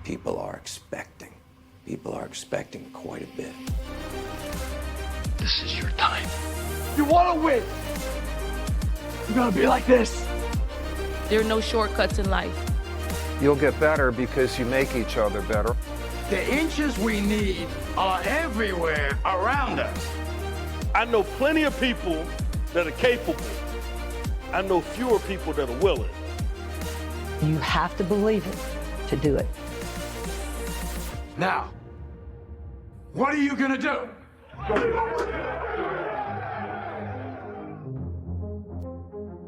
people are expecting. People are expecting quite a bit. This is your time. You want to win? You're going to be like this. There are no shortcuts in life. You'll get better because you make each other better. The inches we need are everywhere around us. I know plenty of people that are capable. I know fewer people that are willing. You have to believe it to do it. Now, what are you going to do?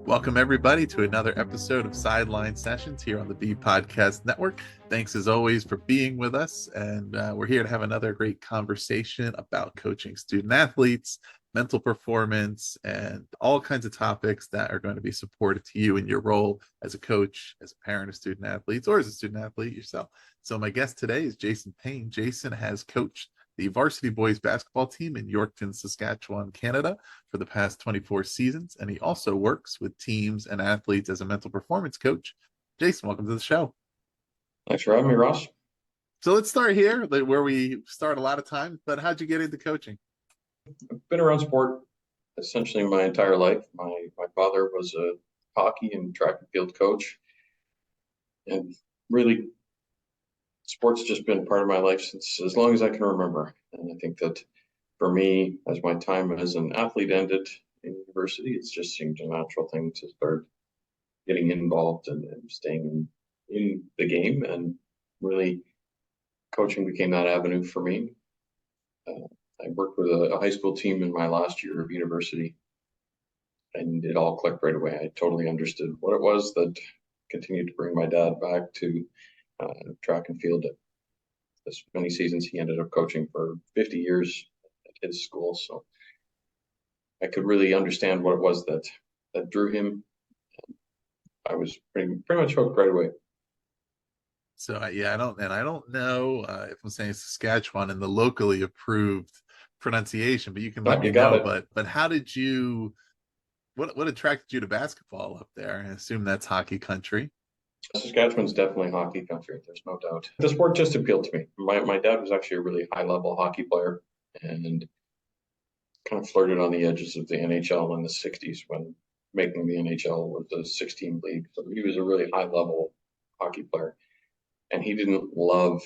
Welcome, everybody, to another episode of Sideline Sessions here on the B Podcast Network. Thanks, as always, for being with us. And we're here to have another great conversation about coaching student athletes, mental performance, and all kinds of topics that are going to be supportive to you in your role as a coach, as a parent of student athletes, or as a student athlete yourself. So my guest today is Jason Payne. Jason has coached the Varsity Boys Basketball team in Yorkton, Saskatchewan, Canada for the past 24 seasons, and he also works with teams and athletes as a mental performance coach. Jason, welcome to the show. Thanks for having me, Ross. So let's start here, where we start a lot of times, but how'd you get into coaching? I've been around sport essentially my entire life. My father was a hockey and track and field coach, and really sports just been part of my life since as long as I can remember. And I think that for me, as my time as an athlete ended in university, it's just seemed a natural thing to start getting involved and staying in the game, and really coaching became that avenue for me. I worked with a high school team in my last year of university, and it all clicked right away. I totally understood what it was that continued to bring my dad back to track and field. As many seasons, he ended up coaching for 50 years at his school, so I could really understand what it was that drew him. I was pretty much hooked right away. So I don't know if I'm saying Saskatchewan in the locally approved pronunciation, but you can let me know. But how did you? What attracted you to basketball up there? I assume that's hockey country. Saskatchewan's definitely hockey country. There's no doubt. The sport just appealed to me. My dad was actually a really high level hockey player, and kind of flirted on the edges of the NHL in the 60s when making the NHL was a 16 league. So he was a really high level hockey player. And he didn't love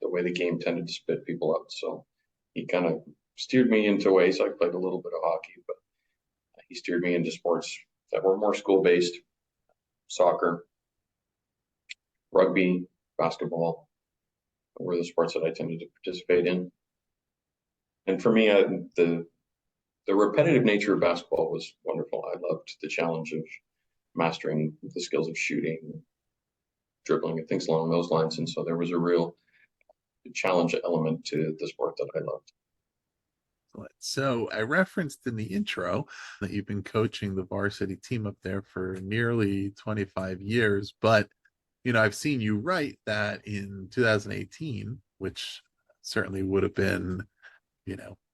the way the game tended to spit people out. So he kind of steered me into ways. I played a little bit of hockey, but he steered me into sports that were more school-based: soccer, rugby, basketball were the sports that I tended to participate in. And for me, the repetitive nature of basketball was wonderful. I loved the challenge of mastering the skills of shooting, dribbling, and things along those lines. And so there was a real challenge element to the sport that I loved. So I referenced in the intro that you've been coaching the varsity team up there for nearly 25 years, but I've seen you write that in 2018, which certainly would have been,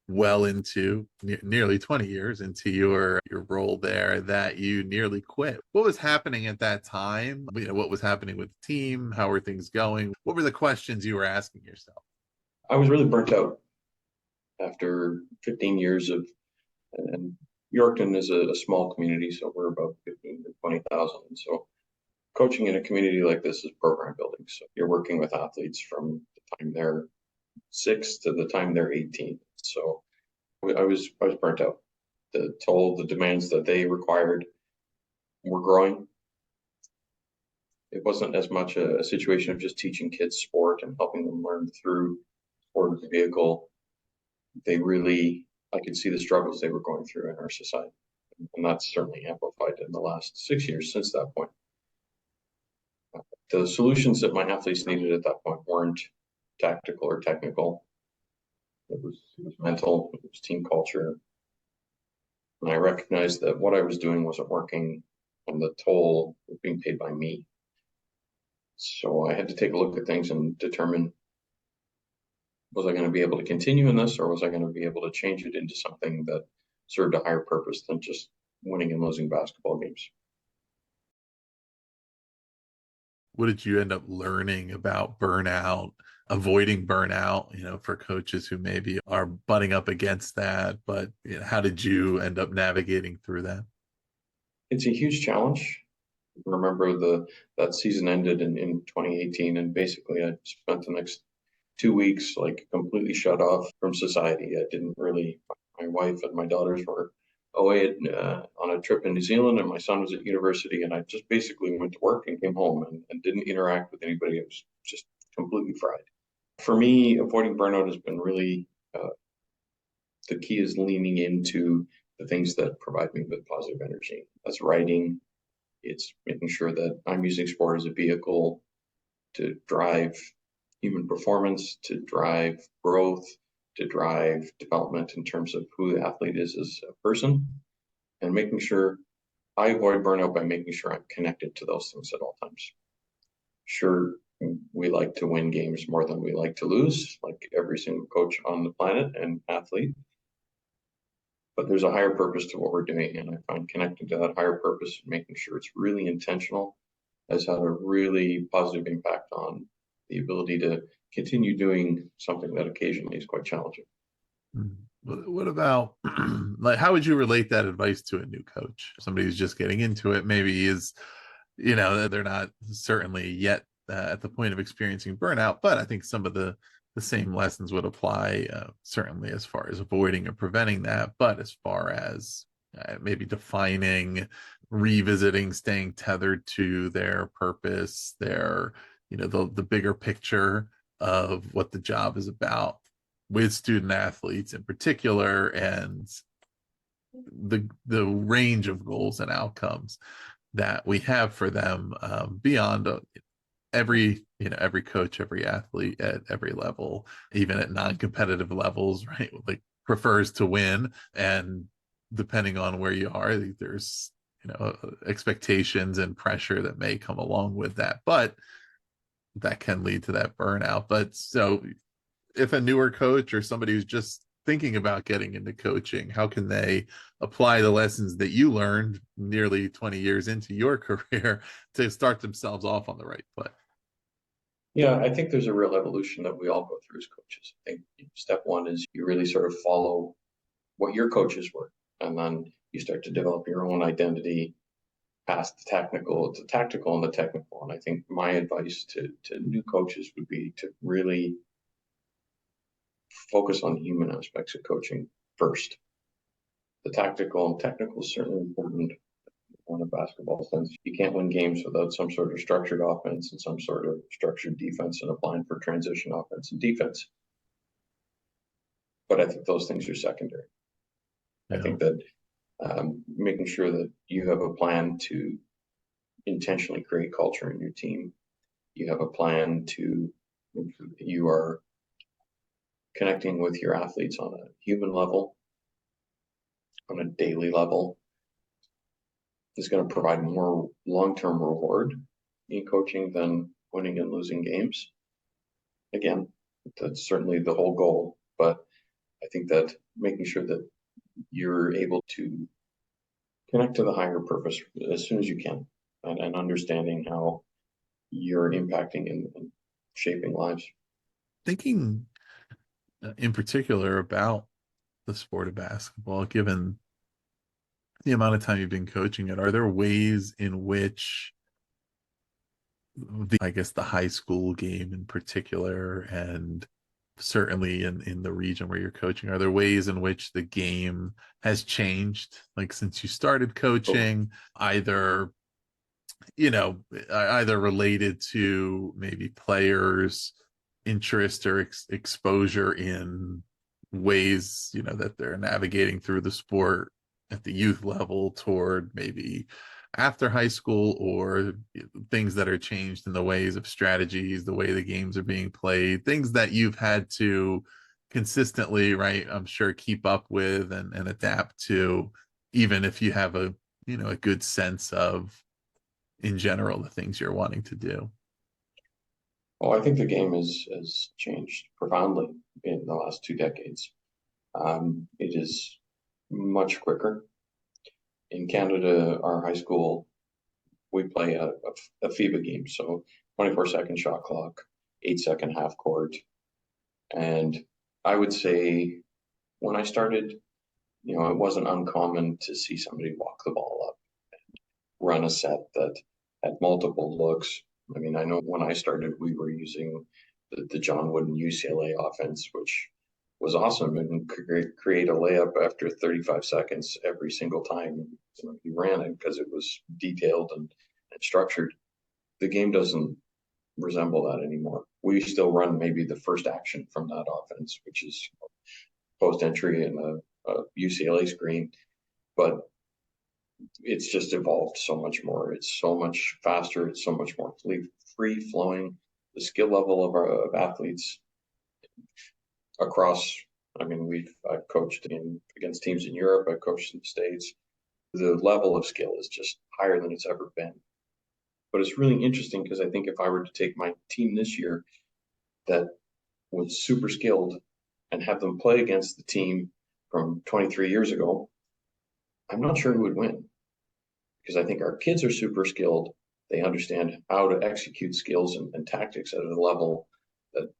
well into nearly 20 years into your role there, that you nearly quit. What was happening at that time? What was happening with the team? How were things going? What were the questions you were asking yourself? I was really burnt out after 15 years of, and Yorkton is a small community, so we're about 15 to 20,000. And so coaching in a community like this is program building. So you're working with athletes from the time they're 6 to the time they're 18. So I was burnt out. The demands that they required were growing. It wasn't as much a situation of just teaching kids sport and helping them learn through sport as a vehicle. I could see the struggles they were going through in our society. And that's certainly amplified in the last 6 years since that point. The solutions that my athletes needed at that point weren't tactical or technical. It was mental, it was team culture. And I recognized that what I was doing wasn't working, and the toll was being paid by me. So I had to take a look at things and determine, was I going to be able to continue in this, or was I going to be able to change it into something that served a higher purpose than just winning and losing basketball games? what did you end up learning about burnout, avoiding burnout, for coaches who maybe are butting up against that, but how did you end up navigating through that? It's a huge challenge. Remember that season ended in 2018, and basically I spent the next 2 weeks like completely shut off from society. I didn't really. My wife and my daughters were away on a trip in New Zealand, and my son was at university, and I just basically went to work and came home and didn't interact with anybody. I was just completely fried. For me, avoiding burnout has been really the key is leaning into the things that provide me with positive energy. That's writing. It's making sure that I'm using sport as a vehicle to drive human performance, to drive growth, to drive development in terms of who the athlete is as a person, and making sure I avoid burnout by making sure I'm connected to those things at all times. Sure, we like to win games more than we like to lose, like every single coach on the planet and athlete. But there's a higher purpose to what we're doing, and I find connecting to that higher purpose and making sure it's really intentional has had a really positive impact on the ability to continue doing something that occasionally is quite challenging. What about like how would you relate that advice to a new coach? Somebody who's just getting into it, maybe is, they're not certainly yet at the point of experiencing burnout, but I think some of the same lessons would apply, certainly as far as avoiding or preventing that, but as far as maybe defining, revisiting, staying tethered to their purpose, their, the bigger picture of what the job is about with student athletes in particular, and the range of goals and outcomes that we have for them, beyond every coach, every athlete at every level, even at non-competitive levels, right, like prefers to win, and depending on where you are, there's expectations and pressure that may come along with that, but that can lead to that burnout. But so if a newer coach or somebody who's just thinking about getting into coaching, how can they apply the lessons that you learned nearly 20 years into your career to start themselves off on the right foot? Yeah, I think there's a real evolution that we all go through as coaches. I think step one is you really sort of follow what your coaches were, and then you start to develop your own identity past the tactical and the technical. And I think my advice to new coaches would be to really focus on human aspects of coaching first. The tactical and technical is certainly important in a basketball sense. You can't win games without some sort of structured offense and some sort of structured defense and a plan for transition offense and defense. But I think those things are secondary. Yeah. I think that making sure that you have a plan to intentionally create culture in your team, you have a plan to, you are connecting with your athletes on a human level, on a daily level, is going to provide more long-term reward in coaching than winning and losing games. Again, that's certainly the whole goal, but I think that making sure that you're able to connect to the higher purpose as soon as you can, and understanding how you're impacting and shaping lives. Thinking in particular about the sport of basketball, given the amount of time you've been coaching it, are there ways in which the high school game in particular, and certainly in the region where you're coaching, are there ways in which the game has changed, like since you started coaching, either related to maybe players' interest or exposure in ways that they're navigating through the sport at the youth level toward maybe after high school, or things that are changed in the ways of strategies, the way the games are being played, things that you've had to consistently, right, I'm sure, keep up with and adapt to, even if you have a good sense of, in general, the things you're wanting to do? Oh, I think the game has changed profoundly in the last 2 decades. It is much quicker. In Canada, our high school, we play a FIBA game. So 24-second shot clock, 8-second half court. And I would say when I started, it wasn't uncommon to see somebody walk the ball up and run a set that had multiple looks. I mean, I know when I started, we were using the John Wooden UCLA offense, which was awesome, and could create a layup after 35 seconds every single time he ran it because it was detailed and structured. The game doesn't resemble that anymore. We still run maybe the first action from that offense, which is post entry and a UCLA screen, but it's just evolved so much more. It's so much faster. It's so much more free flowing. The skill level of athletes across. I mean, I've coached against teams in Europe. I've coached in the States. The level of skill is just higher than it's ever been. But it's really interesting because I think if I were to take my team this year that was super skilled and have them play against the team from 23 years ago, I'm not sure who would win. Because I think our kids are super skilled. They understand how to execute skills and tactics at a level that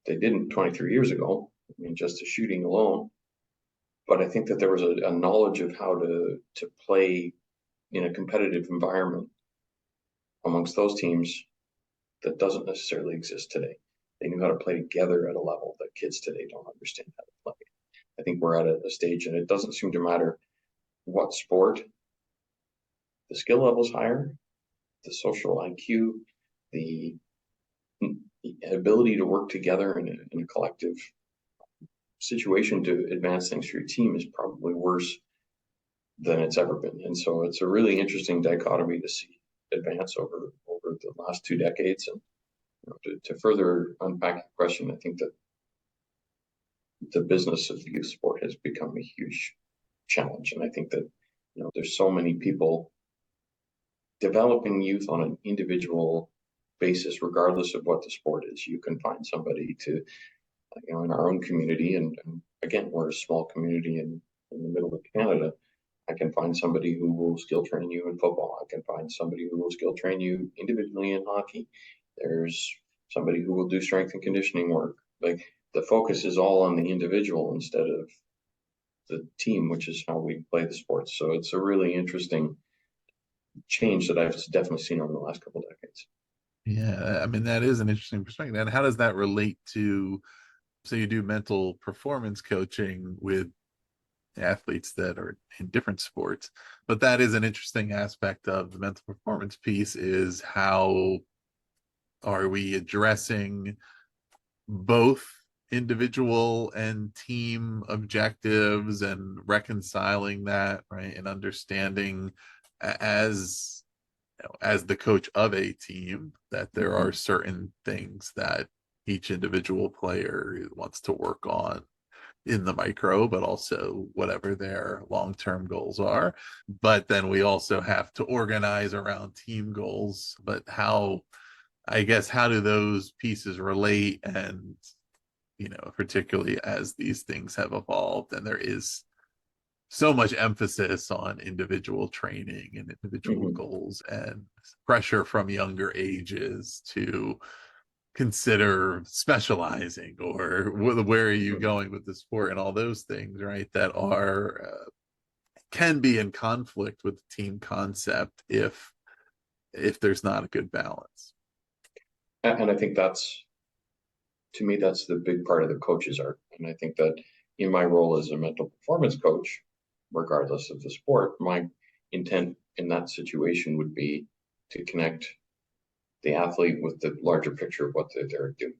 they didn't 23 years ago. I mean, just the shooting alone. But I think that there was a knowledge of how to play in a competitive environment amongst those teams that doesn't necessarily exist today. They knew how to play together at a level that kids today don't understand how to play. I think we're at a stage, and it doesn't seem to matter what sport. The skill level's higher, the social IQ, the ability to work together in a collective situation to advance things for your team is probably worse than it's ever been. And so it's a really interesting dichotomy to see advance over the last 2 decades. And to further unpack the question, I think that the business of youth sport has become a huge challenge. And I think that there's so many people developing youth on an individual basis, regardless of what the sport is. You can find somebody to, in our own community, and again, we're a small community in the middle of Canada. I can find somebody who will skill train you in football. I can find somebody who will skill train you individually in hockey. There's somebody who will do strength and conditioning work. Like, the focus is all on the individual instead of the team, which is how we play the sports. So it's a really interesting change that I've definitely seen over the last couple of decades. Yeah, I mean, that is an interesting perspective. And how does that relate to, so you do mental performance coaching with athletes that are in different sports, but that is an interesting aspect of the mental performance piece, is how are we addressing both individual and team objectives and reconciling that, right? And understanding as the coach of a team that there are certain things that each individual player wants to work on in the micro, but also whatever their long-term goals are. But then we also have to organize around team goals. But how do those pieces relate? And, particularly as these things have evolved and there is so much emphasis on individual training and individual goals and pressure from younger ages to consider specializing, or where are you going with the sport, and all those things, right, that are can be in conflict with the team concept if there's not a good balance. And I think to me, that's the big part of the coach's art. And I think that in my role as a mental performance coach, regardless of the sport, my intent in that situation would be to connect the athlete with the larger picture of what they're doing.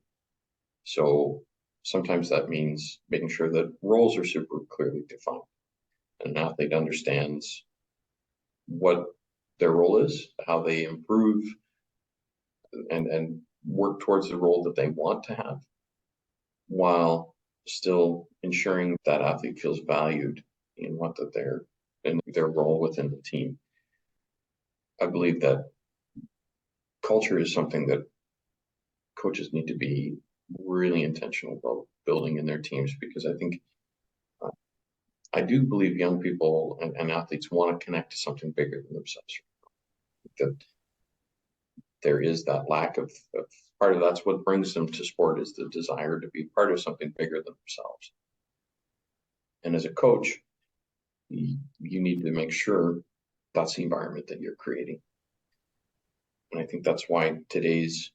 So sometimes that means making sure that roles are super clearly defined. And an athlete understands what their role is, how they improve and work towards the role that they want to have, while still ensuring that athlete feels valued in in their role within the team. I believe that culture is something that coaches need to be really intentional about building in their teams, because I think I do believe young people and athletes want to connect to something bigger than themselves. That there is that lack of part of that's what brings them to sport, is the desire to be part of something bigger than themselves. And as a coach, you need to make sure that's the environment that you're creating. And I think that's why today's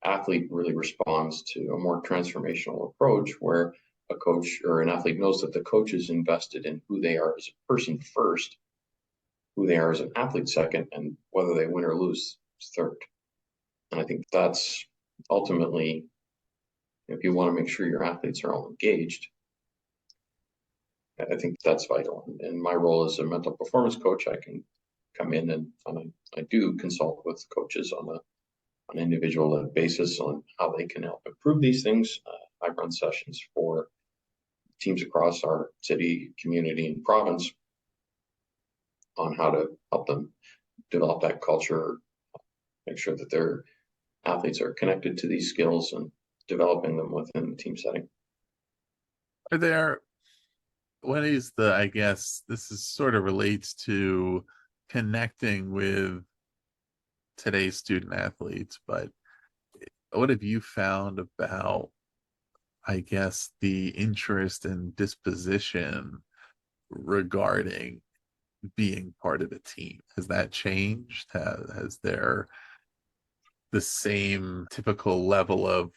athlete really responds to a more transformational approach, where a coach or an athlete knows that the coach is invested in who they are as a person first, who they are as an athlete second, and whether they win or lose third. And I think that's ultimately, if you want to make sure your athletes are all engaged, I think that's vital. And my role as a mental performance coach, I can come in and I do consult with coaches on an individual basis on how they can help improve these things. I run sessions for teams across our city, community, and province on how to help them develop that culture, make sure that their athletes are connected to these skills and developing them within the team setting. Are there, what is the, I guess this is sort of relates to connecting with today's student athletes, but what have you found about, I guess, the interest and disposition regarding being part of a team? Has that changed? Has there the same typical level of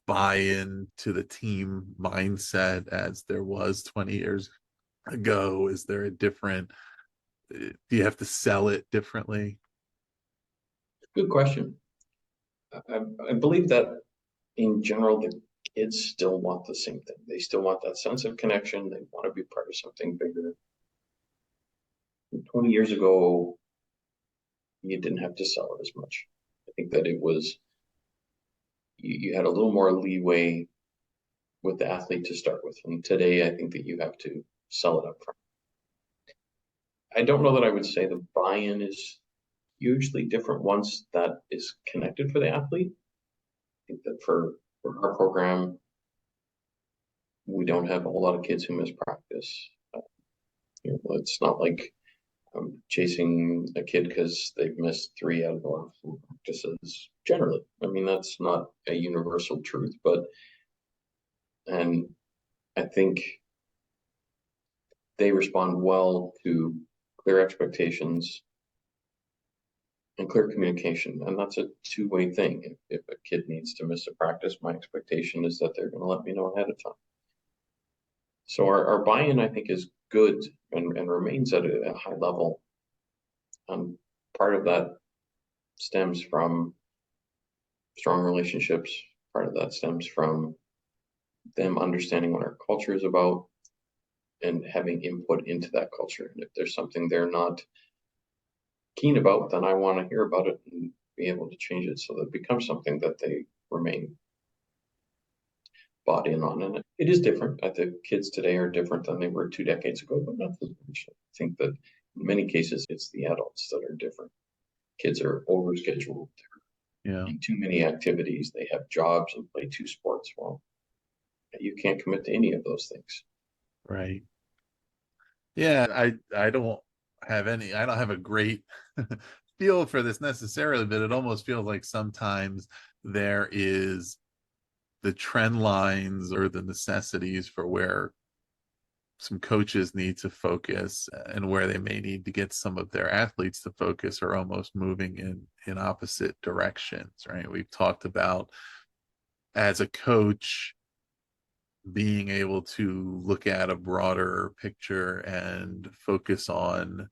buy-in to the team mindset as there was 20 years ago? Is there a different, do you have to sell it differently? Good question. I believe that in general, the kids still want the same thing. They still want that sense of connection. They want to be part of something bigger. 20 years ago, you didn't have to sell it as much. I think that it was, you had a little more leeway with the athlete to start with. And today, I think that you have to sell it up front. I don't know that I would say the buy-in is hugely different once that is connected for the athlete. I think that for our program, we don't have a whole lot of kids who miss practice. It's not like chasing a kid because they've missed 3 out of the last 4 practices. Generally, I mean, that's not a universal truth, and I think they respond well to clear expectations and clear communication, and that's a two-way thing. If a kid needs to miss a practice, my expectation is that they're going to let me know ahead of time. So our buy-in, I think, is good and remains at a high level. Part of that stems from strong relationships. Part of that stems from them understanding what our culture is about and having input into that culture. And if there's something they're not keen about, then I want to hear about it and be able to change it so that it becomes something that they remain bought in on. And it is different. I think kids today are different than they were 2 decades ago, but not as much. I think that in many cases, it's the adults that are different. Kids are overscheduled. They're doing too many activities. They have jobs and play 2 sports. Well, you can't commit to any of those things. Right. Yeah, I don't have a great feel for this necessarily, but it almost feels like sometimes there is the trend lines or the necessities for where some coaches need to focus and where they may need to get some of their athletes to focus are almost moving in opposite directions, right? We've talked about, as a coach, being able to look at a broader picture and focus on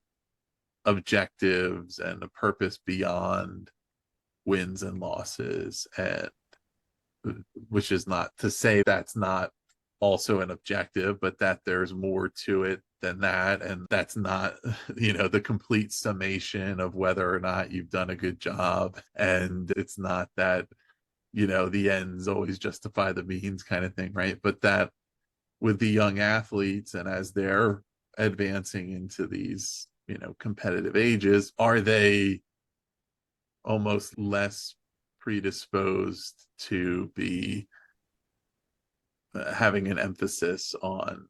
objectives and a purpose beyond wins and losses, and which is not to say that's not also an objective, but that there's more to it than that, and that's not, the complete summation of whether or not you've done a good job, and it's not that the ends always justify the means kind of thing, right? But that with the young athletes, and as they're advancing into these competitive ages, are they almost less predisposed to be having an emphasis on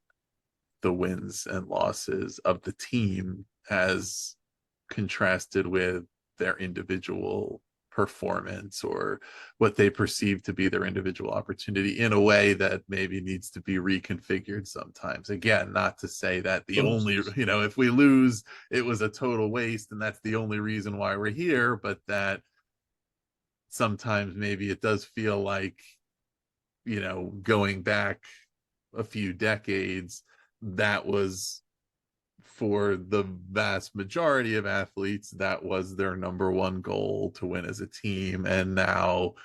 the wins and losses of the team as contrasted with their individual performance or what they perceive to be their individual opportunity in a way that maybe needs to be reconfigured sometimes. Again, not to say that the only, if we lose, it was a total waste and that's the only reason why we're here, but that sometimes maybe it does feel like, going back a few decades, that was, for the vast majority of athletes, that was their number one goal, to win as a team. And now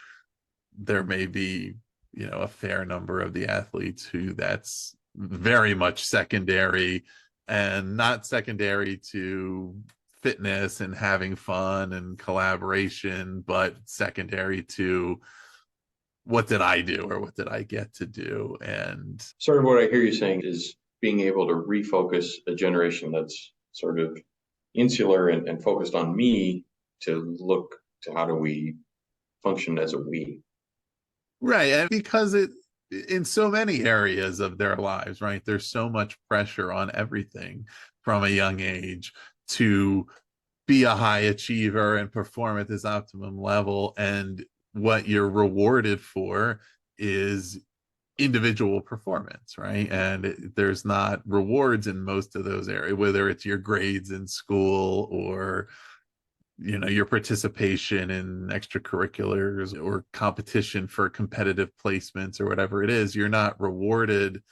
there may be, a fair number of the athletes who that's very much secondary, and not secondary to fitness and having fun and collaboration, but secondary to what did I do or what did I get to do. And sort of what I hear you saying is being able to refocus a generation that's sort of insular and focused on me to look to how do we function as a we. Right. And because it, in so many areas of their lives, right, there's so much pressure on everything from a young age to be a high achiever and perform at this optimum level. And what you're rewarded for is individual performance, right? And there's not rewards in most of those areas, whether it's your grades in school or your participation in extracurriculars or competition for competitive placements or whatever it is. You're not rewarded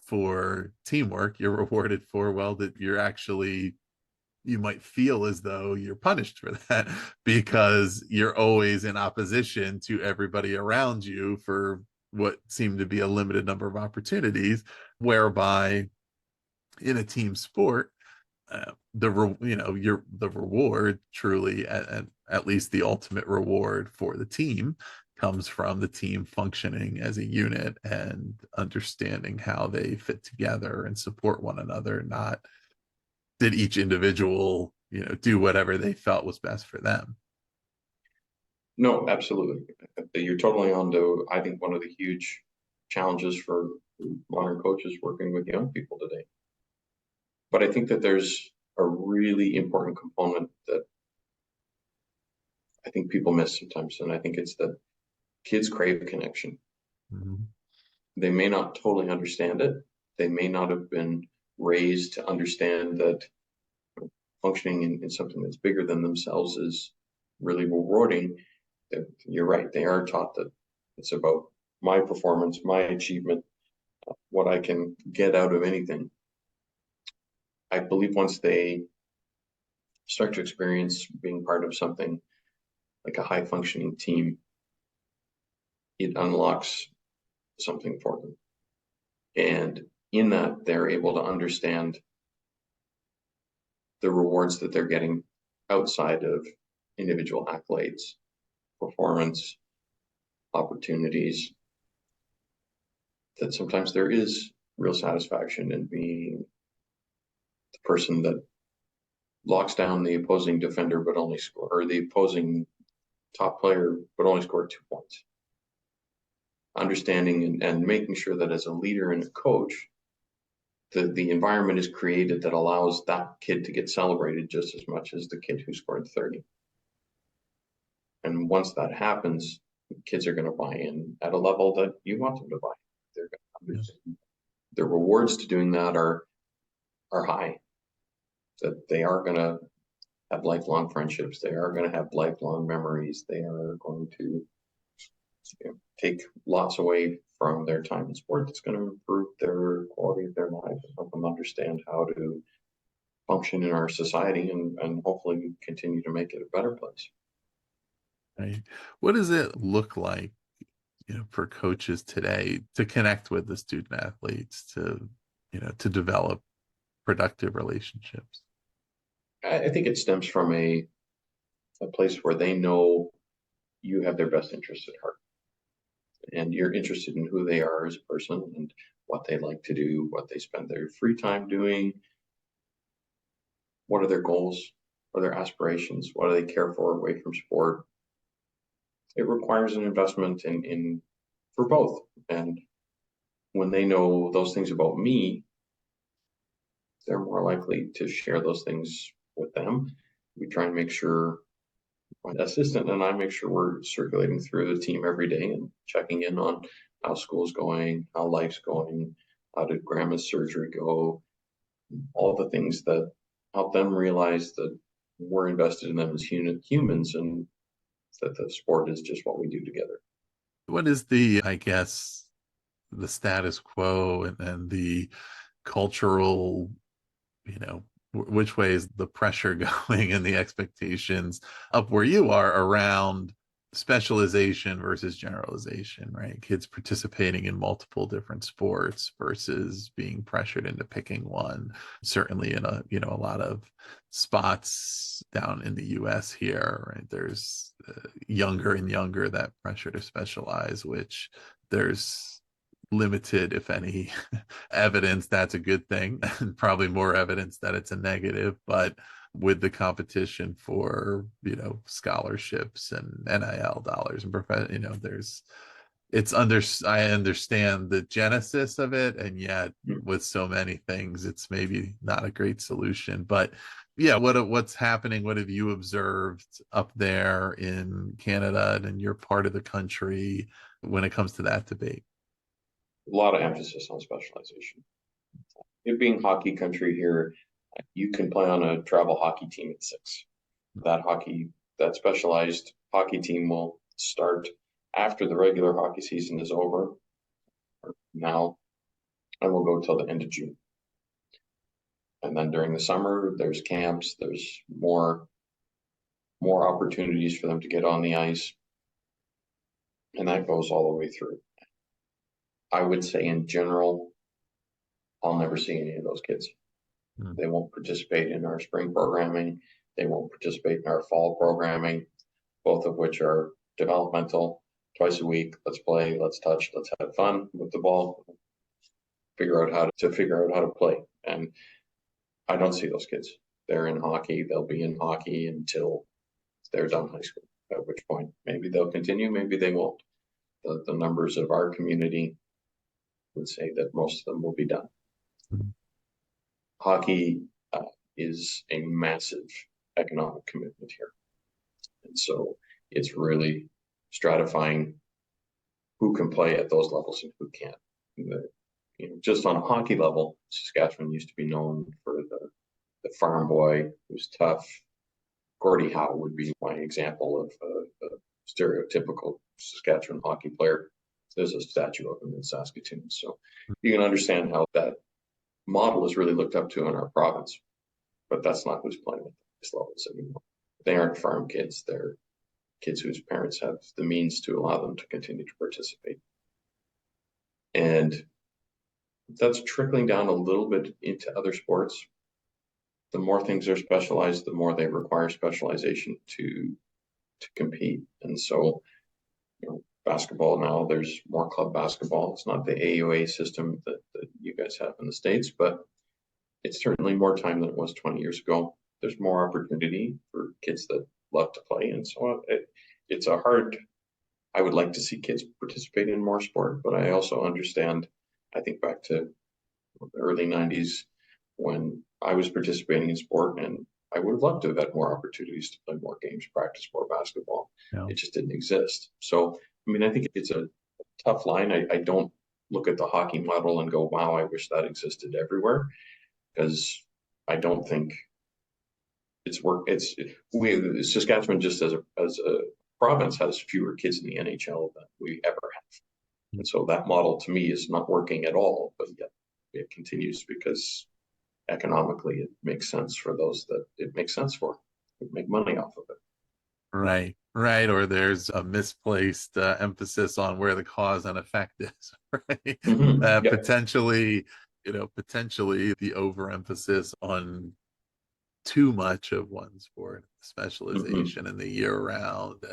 for teamwork. You're rewarded for, well, that you're actually, you might feel as though you're punished for that because you're always in opposition to everybody around you for what seemed to be a limited number of opportunities, whereby in a team sport, the reward truly, at least the ultimate reward for the team, comes from the team functioning as a unit and understanding how they fit together and support one another, not did each individual do whatever they felt was best for them. No, absolutely. You're totally on to, I think, one of the huge challenges for modern coaches working with young people today. But I think that there's a really important component that I think people miss sometimes, and I think it's that kids crave connection. Mm-hmm. They may not totally understand it. They may not have been raised to understand that functioning in something that's bigger than themselves is really rewarding. You're right. They are taught that it's about my performance, my achievement, what I can get out of anything. I believe once they start to experience being part of something like a high functioning team, it unlocks something for them. And in that, they're able to understand the rewards that they're getting outside of individual accolades, performance, opportunities, that sometimes there is real satisfaction in being the person that locks down the opposing defender but only score, or the opposing top player but only scored 2 points. Understanding and making sure that as a leader and a coach, the environment is created that allows that kid to get celebrated just as much as the kid who scored 30. And once that happens, kids are going to buy in at a level that you want them to buy. They're going to understand. The rewards to doing that are high. That they are going to have lifelong friendships. They are going to have lifelong memories. They are going to take lots away from their time in sport. That's going to improve their quality of their life and help them understand how to function in our society and hopefully continue to make it a better place. Right. What does it look like, for coaches today to connect with the student athletes, to develop productive relationships? I think it stems from a place where they know you have their best interests at heart. And you're interested in who they are as a person and what they like to do, what they spend their free time doing, what are their goals, what are their aspirations, what do they care for away from sport. It requires an investment in for both. And when they know those things about me, they're more likely to share those things with them. We try and make sure My assistant and I make sure we're circulating through the team every day and checking in on how school's going, how life's going, how did grandma's surgery go, all the things that help them realize that we're invested in them as humans and that the sport is just what we do together. What is the, I guess, the status quo and the cultural, which way is the pressure going and the expectations up where you are around specialization versus generalization, right? Kids participating in multiple different sports versus being pressured into picking one. Certainly in a lot of spots down in the US here, right? There's younger and younger that pressure to specialize, which there's limited, if any, evidence that's a good thing, and probably more evidence that it's a negative. But with the competition for scholarships and NIL dollars and I understand the genesis of it, and yet with so many things, it's maybe not a great solution. But yeah, what's happening? What have you observed up there in Canada and in your part of the country when it comes to that debate? A lot of emphasis on specialization. It being hockey country here, you can play on a travel hockey team at 6. That specialized hockey team will start after the regular hockey season is over now, and will go till the end of June. And then during the summer, there's camps, there's more opportunities for them to get on the ice. And that goes all the way through. I would say in general, I'll never see any of those kids. They won't participate in our spring programming. They won't participate in our fall programming, both of which are developmental, twice a week. Let's play, let's touch, let's have fun with the ball, figure out how to play. And I don't see those kids. They're in hockey. They'll be in hockey until they're done high school, at which point maybe they'll continue, maybe they won't. The numbers of our community would say that most of them will be done. Hockey is a massive economic commitment here. And so it's really stratifying who can play at those levels and who can't. Just on a hockey level, Saskatchewan used to be known for the farm boy who's tough. Gordie Howe would be my example of a stereotypical Saskatchewan hockey player. There's a statue of him in Saskatoon. So you can understand how that model is really looked up to in our province. But that's not who's playing at these levels anymore. They aren't farm kids. They're kids whose parents have the means to allow them to continue to participate. And that's trickling down a little bit into other sports. The more things are specialized, the more they require specialization to compete. And so, basketball now, there's more club basketball. It's not the AUA system that you guys have in the States, but it's certainly more time than it was 20 years ago. There's more opportunity for kids that love to play. And so it's a hard, I would like to see kids participate in more sport, but I also understand, I think back to the early 90s when I was participating in sport, and I would have loved to have had more opportunities to play more games, practice more basketball. Yeah. It just didn't exist. So, I think it's a tough line. I don't look at the hockey model and go, wow, I wish that existed everywhere, because I don't think it's work. Saskatchewan, just as a province, has fewer kids in the NHL than we ever have. And so that model to me is not working at all, but yet it continues because economically it makes sense for those that it makes sense for. We make money off of it. Right. Or there's a misplaced emphasis on where the cause and effect is, right? Yep. Potentially the overemphasis on too much of one sport, specialization and the year round,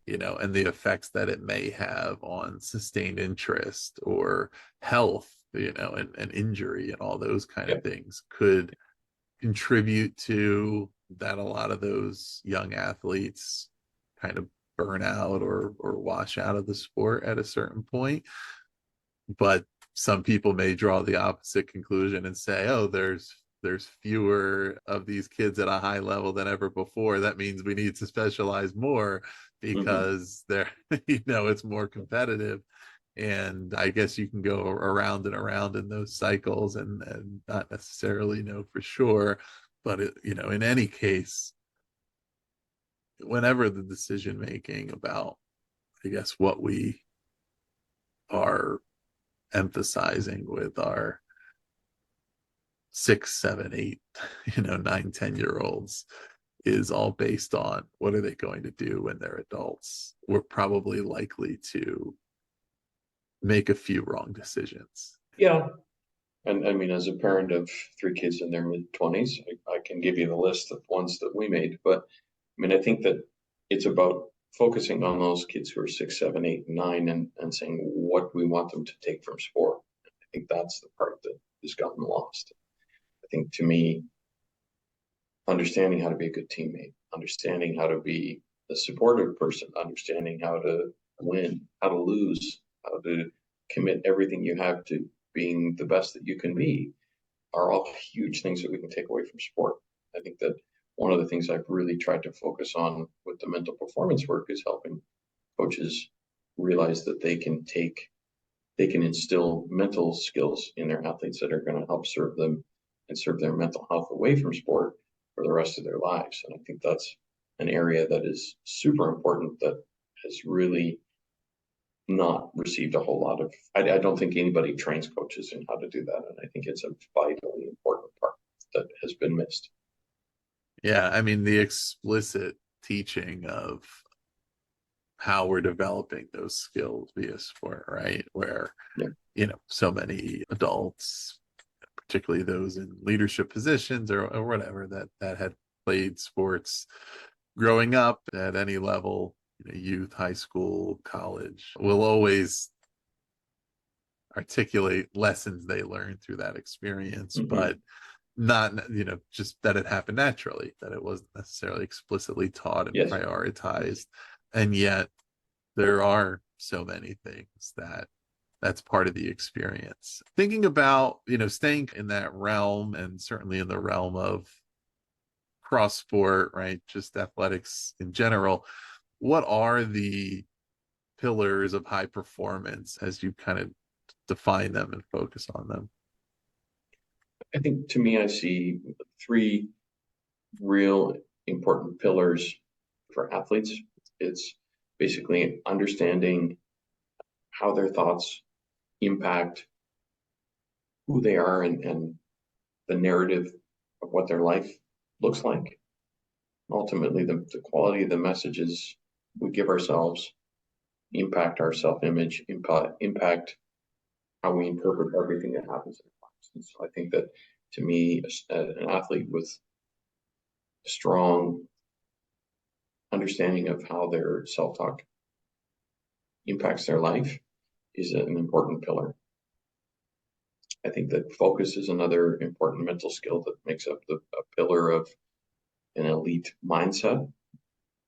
and the effects that it may have on sustained interest or health, and injury and all those kind of things could contribute to that. A lot of those young athletes kind of burn out or wash out of the sport at a certain point. But some people may draw the opposite conclusion and say, oh, there's there's fewer of these kids at a high level than ever before. That means we need to specialize more because they're, it's more competitive. And I guess you can go around and around in those cycles and not necessarily know for sure. But, in any case, whenever the decision making about, I guess, what we are emphasizing with our 6, 7, 8, 9, 10-year-olds is all based on what are they going to do when they're adults. We're probably likely to make a few wrong decisions. Yeah. And I mean, as a parent of 3 kids in their mid-20s, I can give you the list of ones that we made. But I mean, I think that it's about focusing on those kids who are 6, 7, 8, and 9 and saying what we want them to take from sport. I think that's the part that has gotten lost. I think, to me, understanding how to be a good teammate, understanding how to be a supportive person, understanding how to win, how to lose, how to commit everything you have to being the best that you can be are all huge things that we can take away from sport. I think that one of the things I've really tried to focus on with the mental performance work is helping coaches realize that they can instill mental skills in their athletes that are going to help serve them and serve their mental health away from sport for the rest of their lives. And I think that's an area that is super important that has really not received a whole lot of, I don't think anybody trains coaches in how to do that. And I think it's a vitally important part that has been missed. Yeah, I mean, the explicit teaching of how we're developing those skills via sport, right? Where, so many adults, particularly those in leadership positions or whatever, that had played sports growing up at any level, youth, high school, college, will always articulate lessons they learned through that experience, but not, just that it happened naturally, that it wasn't necessarily explicitly taught and prioritized. And yet there are so many things that's part of the experience. Thinking about, staying in that realm, and certainly in the realm of cross sport, right? Just athletics in general. What are the pillars of high performance as you kind of define them and focus on them? I think, to me, I see 3 real important pillars for athletes. It's basically understanding how their thoughts impact who they are and the narrative of what their life looks like. Ultimately, the quality of the messages we give ourselves impact our self-image, impact how we interpret everything that happens in our lives. And so I think that, to me, an athlete with a strong understanding of how their self-talk impacts their life is an important pillar. I think that focus is another important mental skill that makes up a pillar of an elite mindset.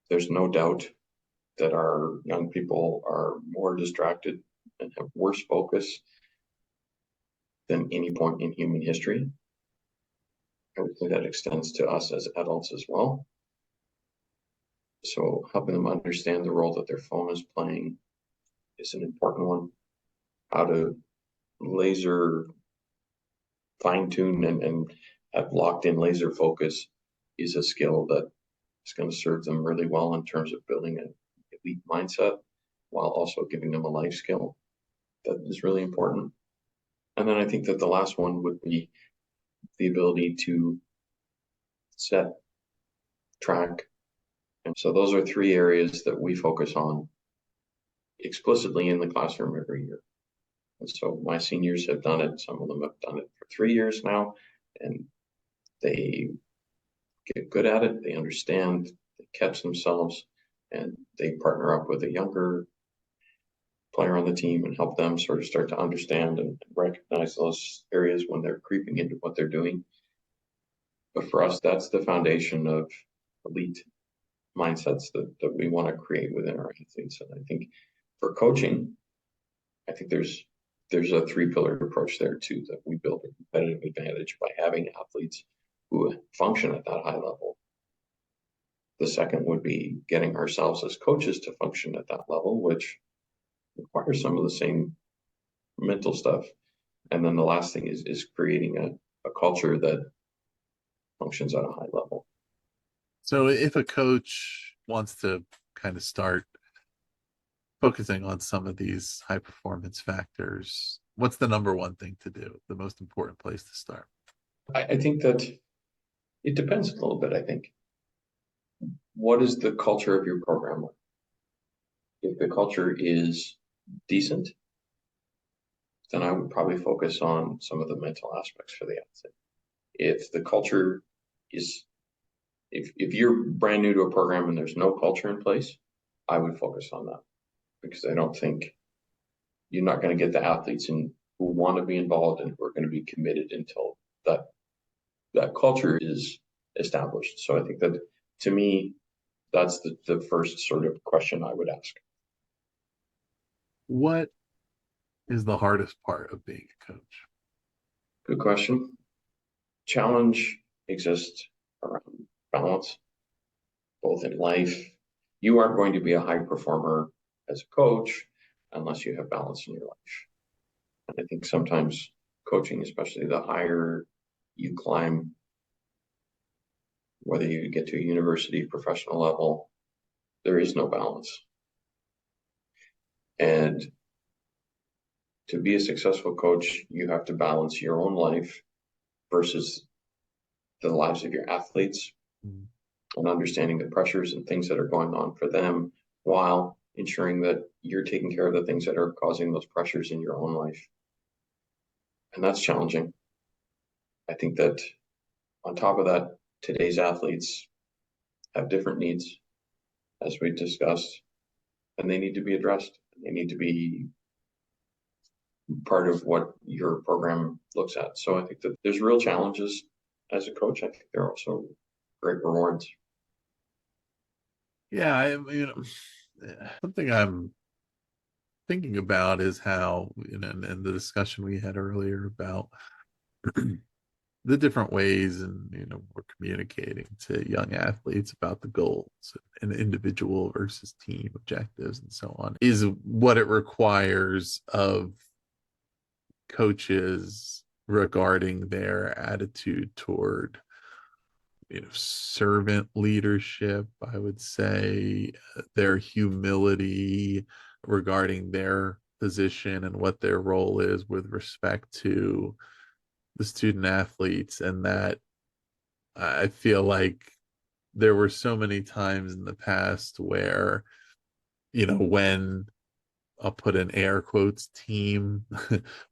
There's no doubt that our young people are more distracted and have worse focus than any point in human history. I would say that extends to us as adults as well. So helping them understand the role that their phone is playing is an important one. How to laser fine-tune and have locked-in laser focus is a skill that is going to serve them really well in terms of building an elite mindset, while also giving them a life skill that is really important. And then I think that the last one would be the ability to set, track. And so those are 3 areas that we focus on explicitly in the classroom every year. And so my seniors have done it. Some of them have done it for 3 years now, and they get good at it. They understand, they catch themselves, and they partner up with a younger player on the team and help them sort of start to understand and recognize those areas when they're creeping into what they're doing. But for us, that's the foundation of elite mindsets that we want to create within our athletes. And I think for coaching, I think there's there's a three-pillared approach there too, that we build a competitive advantage by having athletes who function at that high level. The second would be getting ourselves as coaches to function at that level, which requires some of the same mental stuff. And then the last thing is creating a culture that functions at a high level. So if a coach wants to kind of start focusing on some of these high performance factors, what's the number one thing to do, the most important place to start? I think that it depends a little bit, I think. What is the culture of your program like? If the culture is decent, then I would probably focus on some of the mental aspects for the athlete. If the culture is, if you're brand new to a program and there's no culture in place, I would focus on that, because I don't think you're not going to get the athletes who want to be involved and who are going to be committed until that culture is established. So I think that, to me, that's the first sort of question I would ask. What is the hardest part of being a coach? Good question. Challenge exists around balance, both in life. You aren't going to be a high performer as a coach unless you have balance in your life. And I think sometimes coaching, especially the higher you climb, whether you get to a university, professional level, there is no balance. And to be a successful coach, you have to balance your own life versus the lives of your athletes, and understanding the pressures and things that are going on for them, while ensuring that you're taking care of the things that are causing those pressures in your own life. And that's challenging. I think that on top of that, today's athletes have different needs, as we discussed, and they need to be addressed. They need to be part of what your program looks at. So I think that there's real challenges as a coach. I think there are also great rewards. Yeah, something I'm thinking about is how, and the discussion we had earlier about the different ways, and we're communicating to young athletes about the goals and individual versus team objectives and so on, is what it requires of coaches regarding their attitude toward servant leadership, I would say, their humility regarding their position and what their role is with respect to the student athletes. And that I feel like there were so many times in the past where, when I'll put in air quotes, team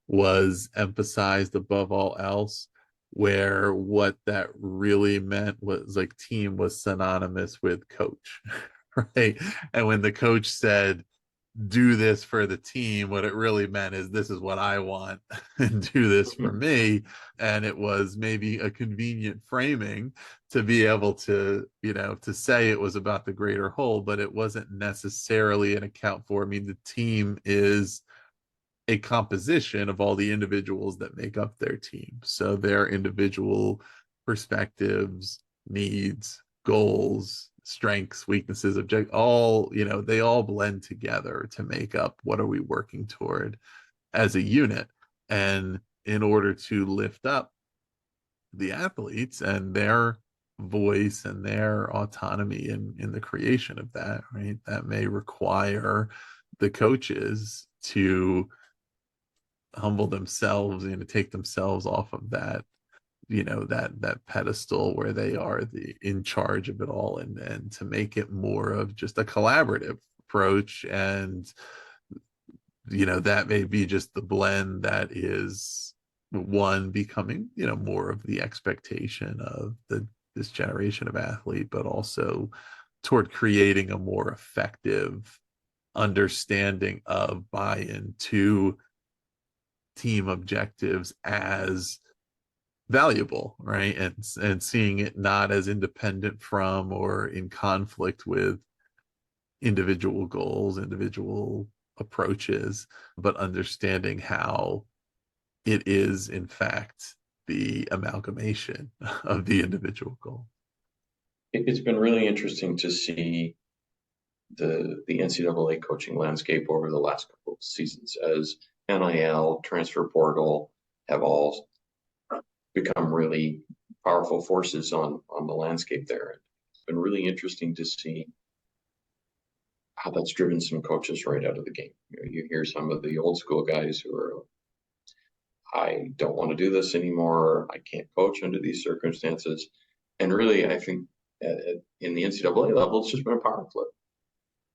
was emphasized above all else, where what that really meant was like team was synonymous with coach, right? And when the coach said, do this for the team, what it really meant is, this is what I want and do this for me. And it was maybe a convenient framing to be able to, to say it was about the greater whole, but it wasn't necessarily an account for, the team is a composition of all the individuals that make up their team. So their individual perspectives, needs, goals, strengths, weaknesses, all, they all blend together to make up what are we working toward as a unit. And in order to lift up the athletes and their voice and their autonomy in the creation of that, right, that may require the coaches to humble themselves and to take themselves off of that, that pedestal where they are in charge of it all, and to make it more of just a collaborative approach. And that may be just the blend that is one becoming more of the expectation of this generation of athlete, but also toward creating a more effective understanding of buy-in to team objectives as valuable, right? And seeing it not as independent from or in conflict with individual goals, individual approaches, but understanding how it is in fact the amalgamation of the individual goal. It's been really interesting to see the NCAA coaching landscape over the last couple of seasons as NIL, transfer portal have all become really powerful forces on the landscape there. It's been really interesting to see how that's driven some coaches right out of the game. You hear some of the old school guys who are, I don't want to do this anymore. I can't coach under these circumstances. And really, I think in the NCAA level, it's just been a power flip.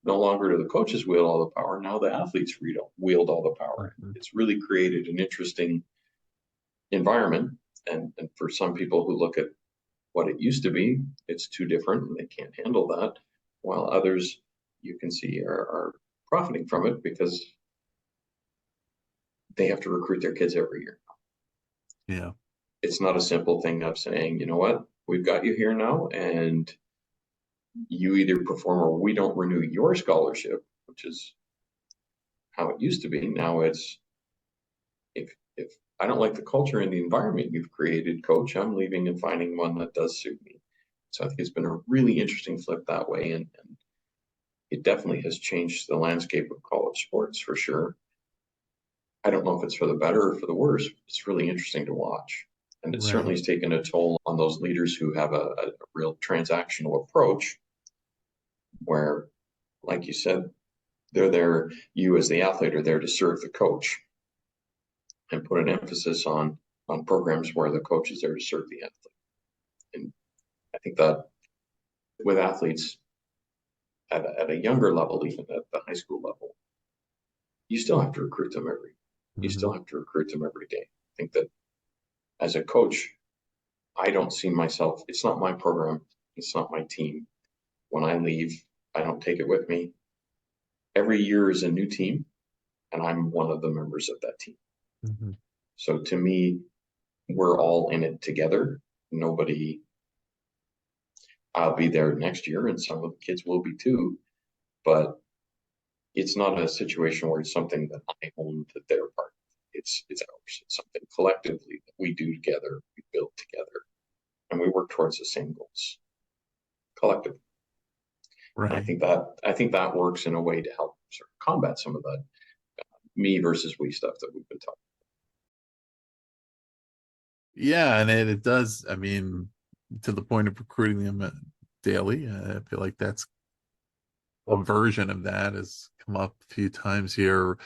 No longer do the coaches wield all the power. Now the athletes wield all the power. Mm-hmm. It's really created an interesting environment. And for some people who look at what it used to be, it's too different and they can't handle that. While others you can see are profiting from it because they have to recruit their kids every year. Yeah. It's not a simple thing of saying, you know what, we've got you here now and you either perform or we don't renew your scholarship, which is how it used to be. Now it's, if I don't like the culture and the environment you've created, coach, I'm leaving and finding one that does suit me. So I think it's been a really interesting flip that way. And it definitely has changed the landscape of college sports for sure. I don't know if it's for the better or for the worse. It's really interesting to watch. And it certainly has taken a toll on those leaders who have a real transactional approach where, like you said, they're there, you as the athlete are there to serve the coach and put an emphasis on programs where the coach is there to serve the athlete. And I think that with athletes at a younger level, even at the high school level, you still have to recruit them you still have to recruit them every day. I think that as a coach, I don't see myself, it's not my program, it's not my team. When I leave, I don't take it with me. Every year is a new team, and I'm one of the members of that team. Mm-hmm. So to me, we're all in it together. I'll be there next year, and some of the kids will be too, but it's not a situation where it's something that I own that they're part of. It's ours. It's something collectively that we do together, we build together, and we work towards the same goals collectively. Right. And I think that works in a way to help sort of combat some of that me versus we stuff that we've been talking about. Yeah, and it does. I mean, to the point of recruiting them daily, I feel like that's a version of that has come up a few times here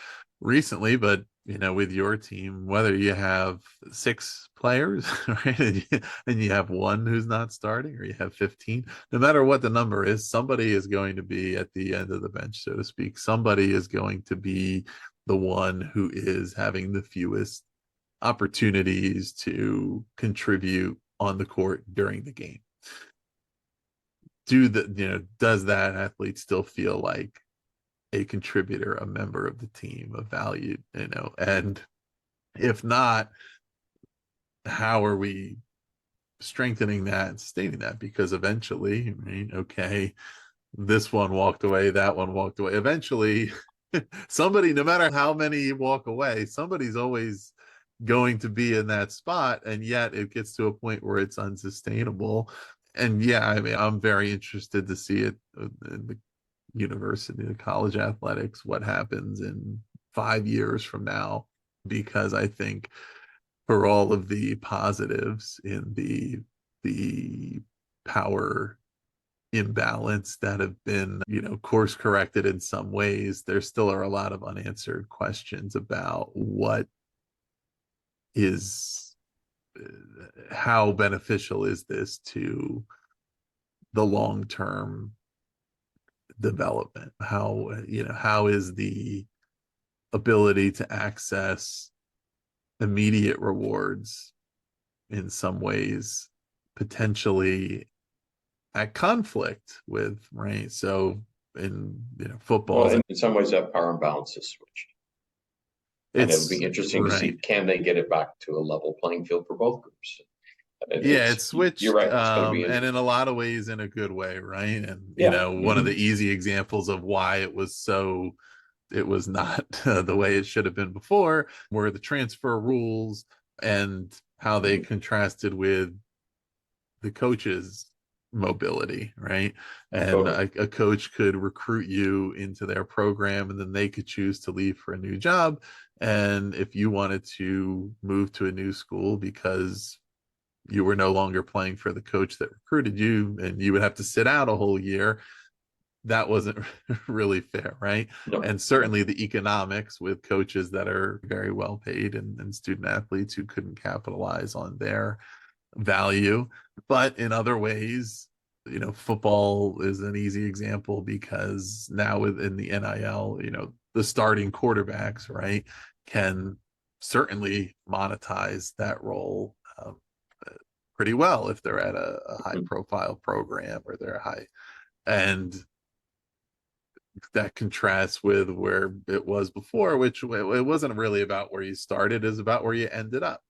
recently. But with your team, whether you have 6 players, right, and you have one who's not starting, or you have 15, no matter what the number is, somebody is going to be at the end of the bench, so to speak. Somebody is going to be the one who is having the fewest opportunities to contribute on the court during the game. Does that athlete still feel like a contributor, a member of the team, a valued, and if not, how are we strengthening that and sustaining that? Because eventually, okay, this one walked away, that one walked away. Eventually, somebody, no matter how many walk away, somebody's always going to be in that spot, and yet it gets to a point where it's unsustainable. And yeah, I'm very interested to see it in the university, the college athletics, what happens in 5 years from now, because I think for all of the positives in the power imbalance that have been, course corrected in some ways, there still are a lot of unanswered questions about what is, how beneficial is this to the long-term development? How is the ability to access immediate rewards in some ways potentially at conflict with, right? So in football, well, in some ways that power imbalance is switched. And it'll be interesting to see, can they get it back to a level playing field for both groups? It's switched. You're right. It's going to be and in a lot of ways, in a good way, right? And Yeah. one of the easy examples of why it was so it was not the way it should have been before, were the transfer rules and how they contrasted with the coaches' mobility, right? And a coach could recruit you into their program, and then they could choose to leave for a new job. And if you wanted to move to a new school because you were no longer playing for the coach that recruited you, and you would have to sit out a whole year, that wasn't really fair, right? No. And certainly the economics with coaches that are very well paid and student athletes who couldn't capitalize on their value. But in other ways, football is an easy example, because now within the NIL, the starting quarterbacks, right, can certainly monetize that role pretty well if they're at a high profile program, or they're high. And that contrasts with where it was before, which it wasn't really about where you started, it was about where you ended up.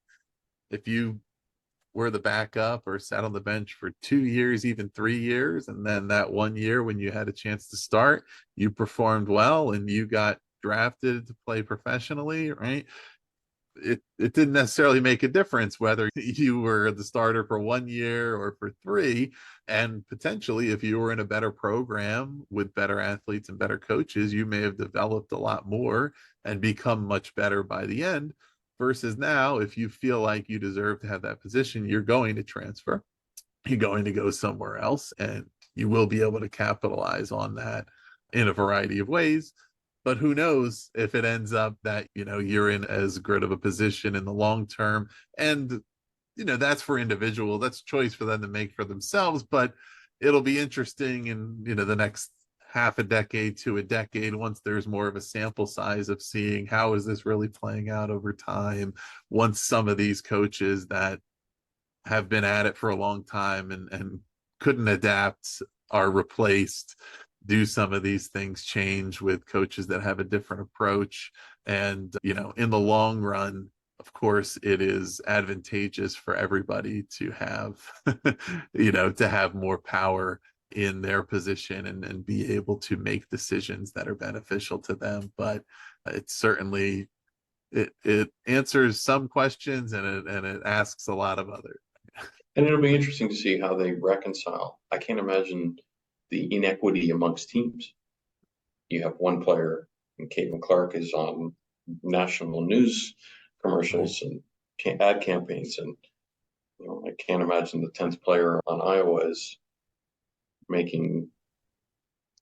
If you were the backup or sat on the bench for 2 years, even 3 years, and then that 1 year when you had a chance to start, you performed well and you got drafted to play professionally, right? It didn't necessarily make a difference whether you were the starter for 1 year or for 3. And potentially, if you were in a better program with better athletes and better coaches, you may have developed a lot more and become much better by the end. Versus now, if you feel like you deserve to have that position, you're going to transfer, you're going to go somewhere else, and you will be able to capitalize on that in a variety of ways. But who knows if it ends up that, you're in as good of a position in the long term. And, that's for individual, that's choice for them to make for themselves. But it'll be interesting in, the next half a decade to a decade, once there's more of a sample size of seeing how is this really playing out over time, once some of these coaches that have been at it for a long time and couldn't adapt are replaced, do some of these things change with coaches that have a different approach. And in the long run, of course, it is advantageous for everybody to have to have more power in their position and be able to make decisions that are beneficial to them. But it certainly it answers some questions, and it asks a lot of others. And it'll be interesting to see how they reconcile. I can't imagine the inequity amongst teams. You have one player, and Caitlin Clark is on national news commercials and ad campaigns, and I can't imagine the 10th player on Iowa is making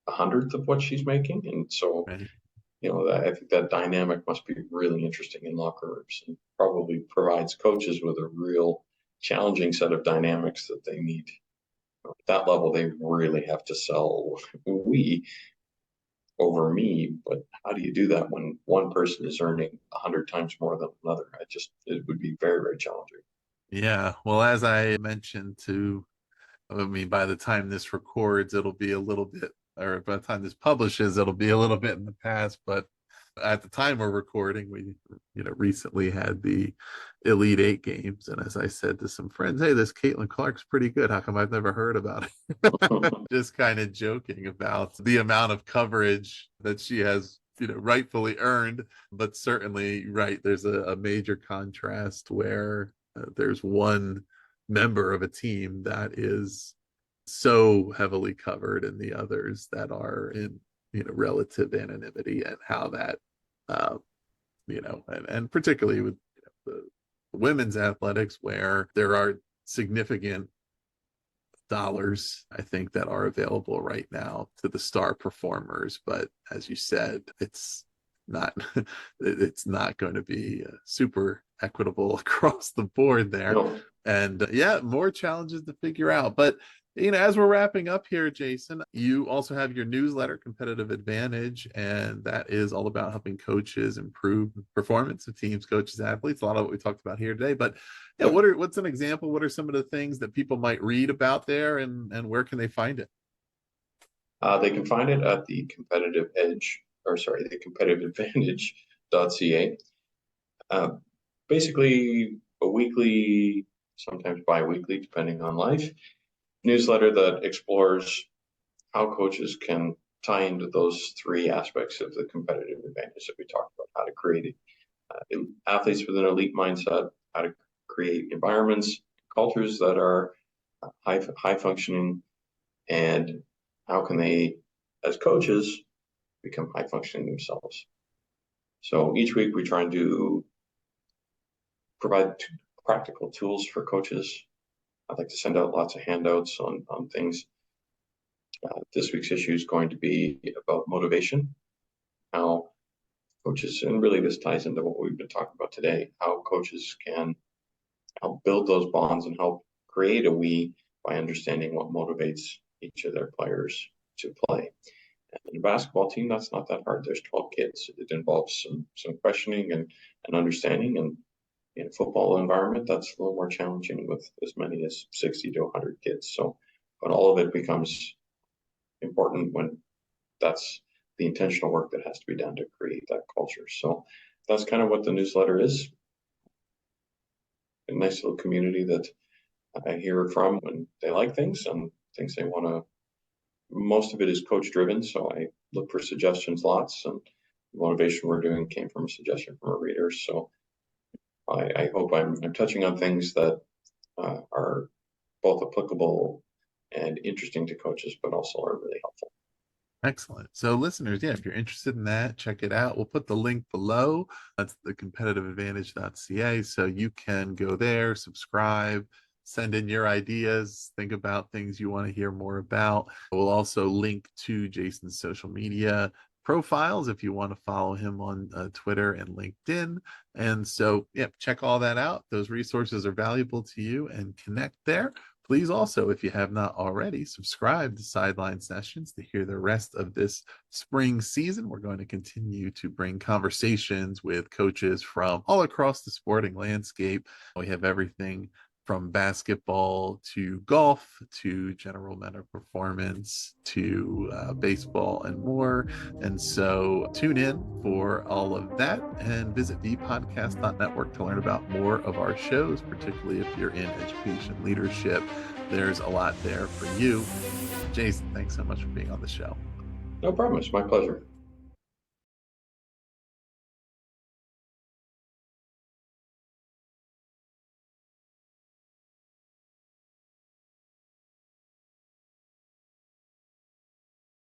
100th of what she's making. And so, I think that dynamic must be really interesting in locker rooms, and probably provides coaches with a real challenging set of dynamics that they need. At that level, they really have to sell we over me. But how do you do that when one person is earning 100 times more than another? It would be very, very challenging. Yeah. Well, as I mentioned by the time this records, it'll be a little bit, or by the time this publishes, it'll be a little bit in the past. But at the time we're recording, we recently had the Elite Eight games, and as I said to some friends, hey, this Caitlin Clark's pretty good, how come I've never heard about it? Just kind of joking about the amount of coverage that she has rightfully earned. But certainly, right, there's a major contrast where there's one member of a team that is so heavily covered, and the others that are in relative anonymity, and how that and particularly with the women's athletics, where there are significant dollars, I think, that are available right now to the star performers. But as you said, it's not going to be super equitable across the board there. No. And more challenges to figure out. But as we're wrapping up here, Jason, you also have your newsletter, Competitive Advantage, and that is all about helping coaches improve performance of teams, coaches, athletes. A lot of what we talked about here today. But what's an example? What are some of the things that people might read about there, and where can they find it? They can find it at the the competitiveadvantage.ca. Basically, a weekly, sometimes bi-weekly, depending on life, newsletter that explores how coaches can tie into those three aspects of the competitive advantage that we talked about: how to create athletes with an elite mindset, how to create environments, cultures that are high functioning, and how can they, as coaches, become high functioning themselves. So each week we try and provide practical tools for coaches. I'd like to send out lots of handouts on things. This week's issue is going to be about motivation, how coaches, and really this ties into what we've been talking about today, how coaches can help build those bonds and help create a we by understanding what motivates each of their players to play. And in a basketball team, that's not that hard. There's 12 kids. It involves some questioning and understanding. And in a football environment, that's a little more challenging with as many as 60 to 100 kids. So, but all of it becomes important when that's the intentional work that has to be done to create that culture. So that's kind of what the newsletter is. A nice little community that I hear from when they like things and things they want to. Most of it is coach driven, so I look for suggestions lots, and the motivation we're doing came from a suggestion from a reader. So I hope I'm touching on things that are both applicable and interesting to coaches, but also are really helpful. Excellent. So listeners, yeah, if you're interested in that, check it out. We'll put the link below. That's the competitiveadvantage.ca. So you can go there, subscribe, send in your ideas, think about things you want to hear more about. We'll also link to Jason's social media profiles if you want to follow him on Twitter and LinkedIn. And so, yeah, check all that out. Those resources are valuable to you, and connect there. Please also, if you have not already, subscribe to Sideline Sessions to hear the rest of this spring season. We're going to continue to bring conversations with coaches from all across the sporting landscape. We have everything from basketball to golf to general mental performance to baseball and more. And so tune in for all of that, and visit thepodcast.network to learn about more of our shows, particularly if you're in education leadership. There's a lot there for you. Jason, thanks so much for being on the show. No problem. It's my pleasure.